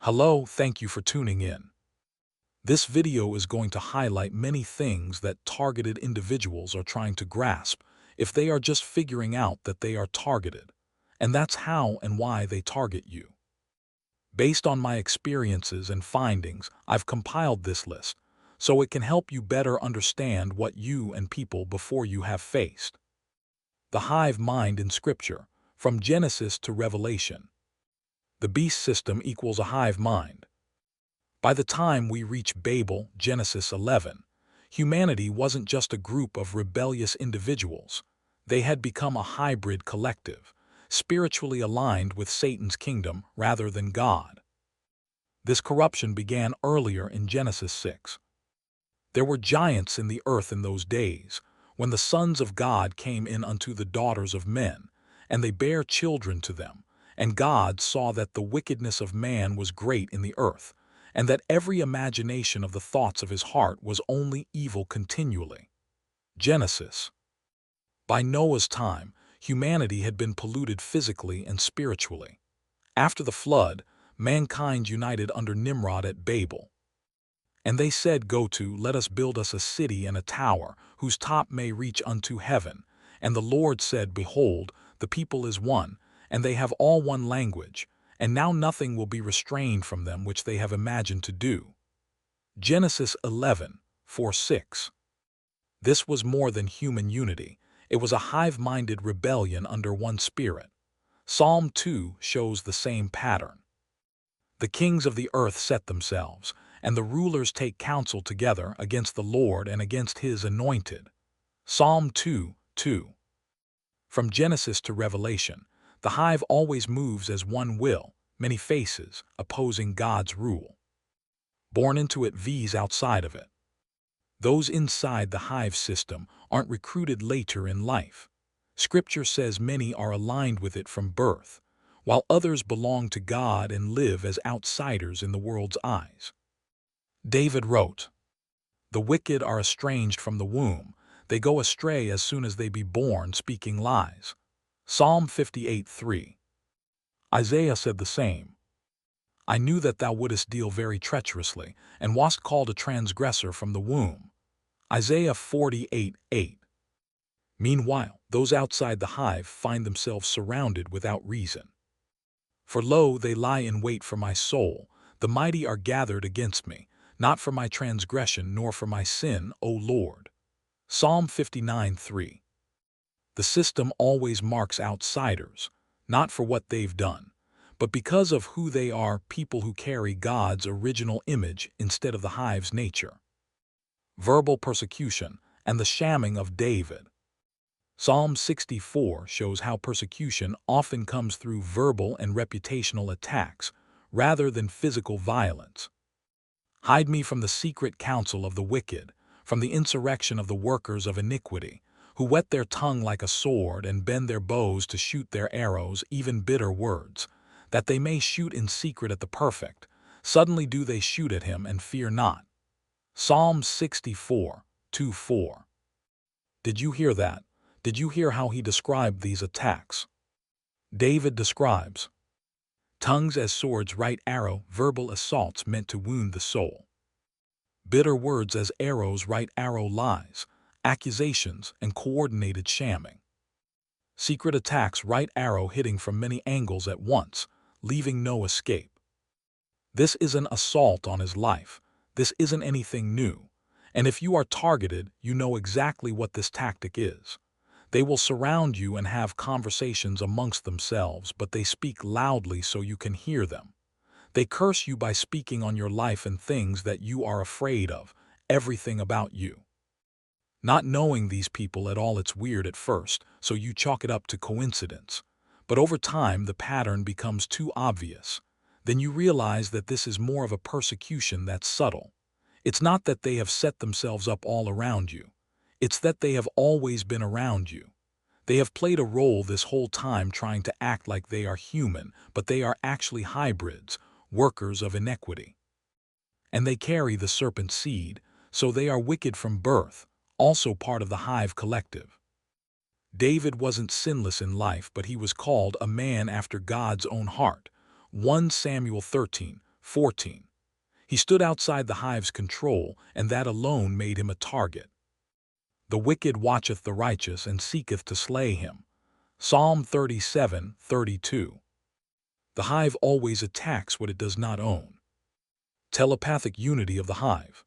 Hello, thank you for tuning in. This video is going to highlight many things that targeted individuals are trying to grasp if they are just figuring out that they are targeted, and that's how and why they target you. Based on my experiences and findings, I've compiled this list so it can help you better understand what you and people before you have faced. The hive mind in Scripture, from Genesis to Revelation. The beast system equals a hive mind. By the time we reach Babel, Genesis 11, humanity wasn't just a group of rebellious individuals. They had become a hybrid collective, spiritually aligned with Satan's kingdom rather than God. This corruption began earlier in Genesis 6. There were giants in the earth in those days, when the sons of God came in unto the daughters of men, and they bare children to them. And God saw that the wickedness of man was great in the earth, and that every imagination of the thoughts of his heart was only evil continually. Genesis. By Noah's time, humanity had been polluted physically and spiritually. After the flood, mankind united under Nimrod at Babel. And they said, let us build us a city and a tower, whose top may reach unto heaven. And the Lord said, Behold, the people is one, and they have all one language, and now nothing will be restrained from them which they have imagined to do. Genesis 11:4-6. This was more than human unity. It was a hive-minded rebellion under one spirit. Psalm 2 shows the same pattern. The kings of the earth set themselves, and the rulers take counsel together against the Lord and against his anointed. Psalm 2:2. From Genesis to Revelation, the hive always moves as one will, many faces, opposing God's rule. Born into it vs outside of it. Those inside the hive system aren't recruited later in life. Scripture says many are aligned with it from birth, while others belong to God and live as outsiders in the world's eyes. David wrote, The wicked are estranged from the womb. They go astray as soon as they be born, speaking lies. Psalm 58:3. Isaiah said the same. I knew that thou wouldest deal very treacherously, and wast called a transgressor from the womb. Isaiah 48:8. Meanwhile, those outside the hive find themselves surrounded without reason. For lo, they lie in wait for my soul. The mighty are gathered against me, not for my transgression nor for my sin, O Lord. Psalm 59:3. The system always marks outsiders, not for what they've done, but because of who they are, people who carry God's original image instead of the hive's nature. Verbal persecution and the shamming of David. Psalm 64 shows how persecution often comes through verbal and reputational attacks rather than physical violence. Hide me from the secret counsel of the wicked, from the insurrection of the workers of iniquity, who whet their tongue like a sword and bend their bows to shoot their arrows, even bitter words, that they may shoot in secret at the perfect. Suddenly do they shoot at him and fear not. Psalm 64:2-4. Did you hear that? Did you hear how he described these attacks? David describes tongues as swords, right arrow, verbal assaults meant to wound the soul. Bitter words as arrows, right arrow, lies, accusations, and coordinated shamming. Secret attacks, right arrow, hitting from many angles at once, leaving no escape. This is an assault on his life. This isn't anything new. And if you are targeted, you know exactly what this tactic is. They will surround you and have conversations amongst themselves, but they speak loudly so you can hear them. They curse you by speaking on your life and things that you are afraid of, everything about you. Not knowing these people at all, it's weird at first, so you chalk it up to coincidence. But over time, the pattern becomes too obvious. Then you realize that this is more of a persecution that's subtle. It's not that they have set themselves up all around you. It's that they have always been around you. They have played a role this whole time trying to act like they are human, but they are actually hybrids, workers of iniquity. And they carry the serpent seed, so they are wicked from birth, also part of the hive collective. David wasn't sinless in life, but he was called a man after God's own heart. 1 Samuel 13, 14. He stood outside the hive's control, and that alone made him a target. The wicked watcheth the righteous and seeketh to slay him. Psalm 37:32. The hive always attacks what it does not own. Telepathic unity of the hive.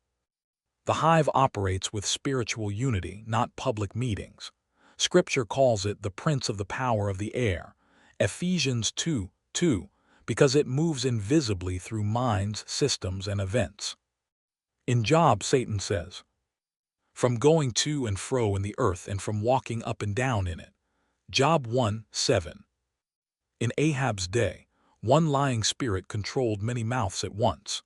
The hive operates with spiritual unity, not public meetings. Scripture calls it the prince of the power of the air, Ephesians 2:2, because it moves invisibly through minds, systems, and events. In Job, Satan says, "From going to and fro in the earth and from walking up and down in it." Job 1:7. In Ahab's day, one lying spirit controlled many mouths at once.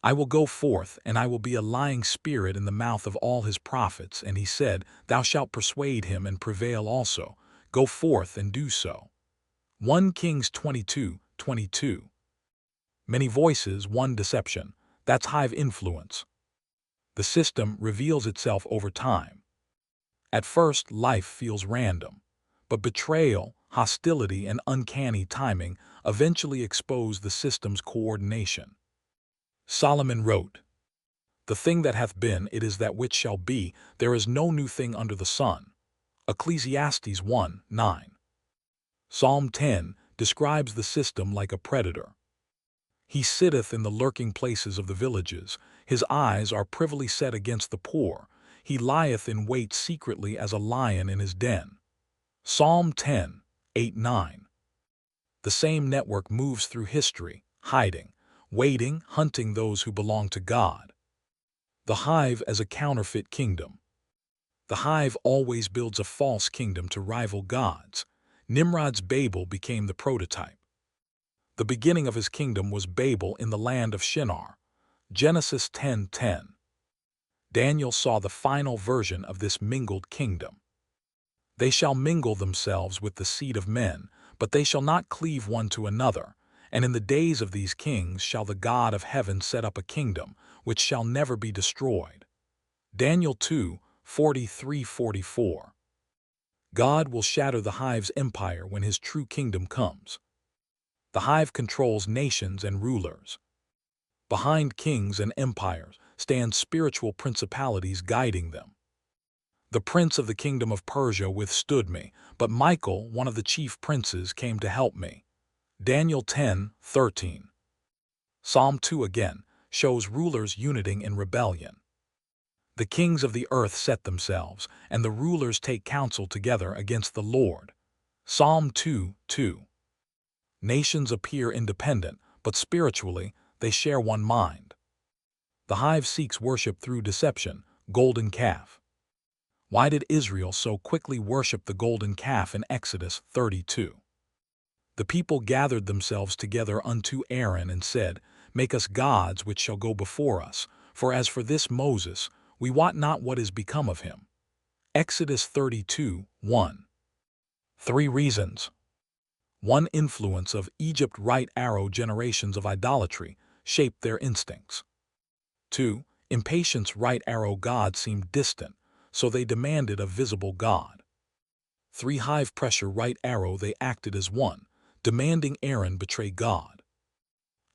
I will go forth, and I will be a lying spirit in the mouth of all his prophets. And he said, Thou shalt persuade him and prevail also. Go forth and do so. 1 Kings 22:22. Many voices, one deception. That's hive influence. The system reveals itself over time. At first, life feels random, but betrayal, hostility, and uncanny timing eventually expose the system's coordination. Solomon wrote, The thing that hath been, it is that which shall be, there is no new thing under the sun. Ecclesiastes 1:9. Psalm 10 describes the system like a predator. He sitteth in the lurking places of the villages. His eyes are privily set against the poor. He lieth in wait secretly as a lion in his den. Psalm 10:8-9. The same network moves through history, hiding, waiting, hunting those who belong to God. The hive as a counterfeit kingdom. The hive always builds a false kingdom to rival God's. Nimrod's Babel became the prototype. The beginning of his kingdom was Babel in the land of Shinar. Genesis 10:10. Daniel saw the final version of this mingled kingdom. They shall mingle themselves with the seed of men, but they shall not cleave one to another. And in the days of these kings shall the God of heaven set up a kingdom, which shall never be destroyed. Daniel 2:43-44. God will shatter the hive's empire when his true kingdom comes. The hive controls nations and rulers. Behind kings and empires stand spiritual principalities guiding them. The prince of the kingdom of Persia withstood me, but Michael, one of the chief princes, came to help me. Daniel 10:13. Psalm 2 again shows rulers uniting in rebellion. The kings of the earth set themselves, and the rulers take counsel together against the Lord. Psalm 2:2. Nations appear independent, but spiritually they share one mind. The hive seeks worship through deception, golden calf. Why did Israel so quickly worship the golden calf in Exodus 32? The people gathered themselves together unto Aaron and said, Make us gods which shall go before us, for as for this Moses, we wot not what is become of him. Exodus 32:1. 3 reasons. 1. Influence of Egypt. Right arrow generations of idolatry shaped their instincts. 2. Impatience. Right arrow God seemed distant, so they demanded a visible God. 3. Hive pressure. Right arrow they acted as one, demanding Aaron betray God.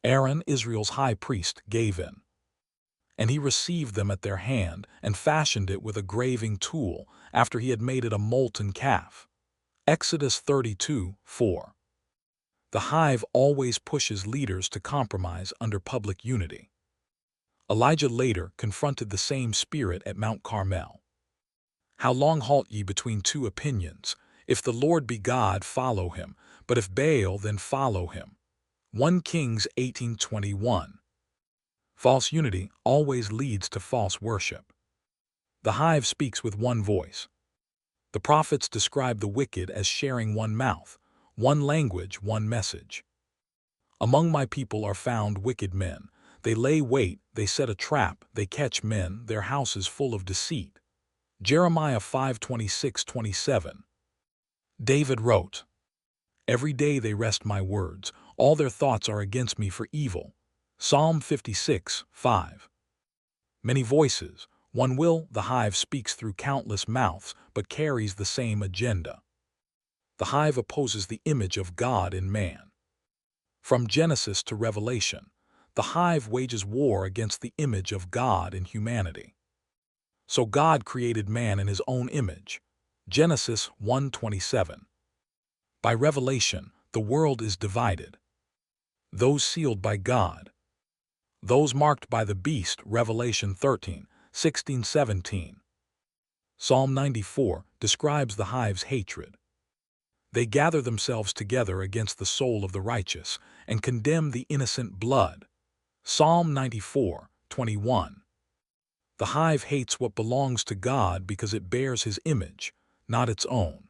Aaron, Israel's high priest, gave in. And he received them at their hand and fashioned it with a graving tool after he had made it a molten calf. Exodus 32:4. The hive always pushes leaders to compromise under public unity. Elijah later confronted the same spirit at Mount Carmel. How long halt ye between two opinions? If the Lord be God, follow him, but if Baal, then follow him. 1 Kings 18:21. False unity always leads to false worship. The hive speaks with one voice. The prophets describe the wicked as sharing one mouth, one language, one message. Among my people are found wicked men. They lay wait, they set a trap, they catch men, their house is full of deceit. Jeremiah 5:26-27. David wrote, Every day they wrest my words, all their thoughts are against me for evil. Psalm 56:5. Many voices, one will. The hive speaks through countless mouths, but carries the same agenda. The hive opposes the image of God in man. From Genesis to Revelation, The hive wages war against the image of God in humanity. So God created man in his own image. Genesis 1:27. By revelation, the world is divided. Those sealed by God. Those marked by the beast, Revelation 13:16-17. Psalm 94 describes the hive's hatred. They gather themselves together against the soul of the righteous and condemn the innocent blood. Psalm 94:21. The hive hates what belongs to God because it bears his image, not its own.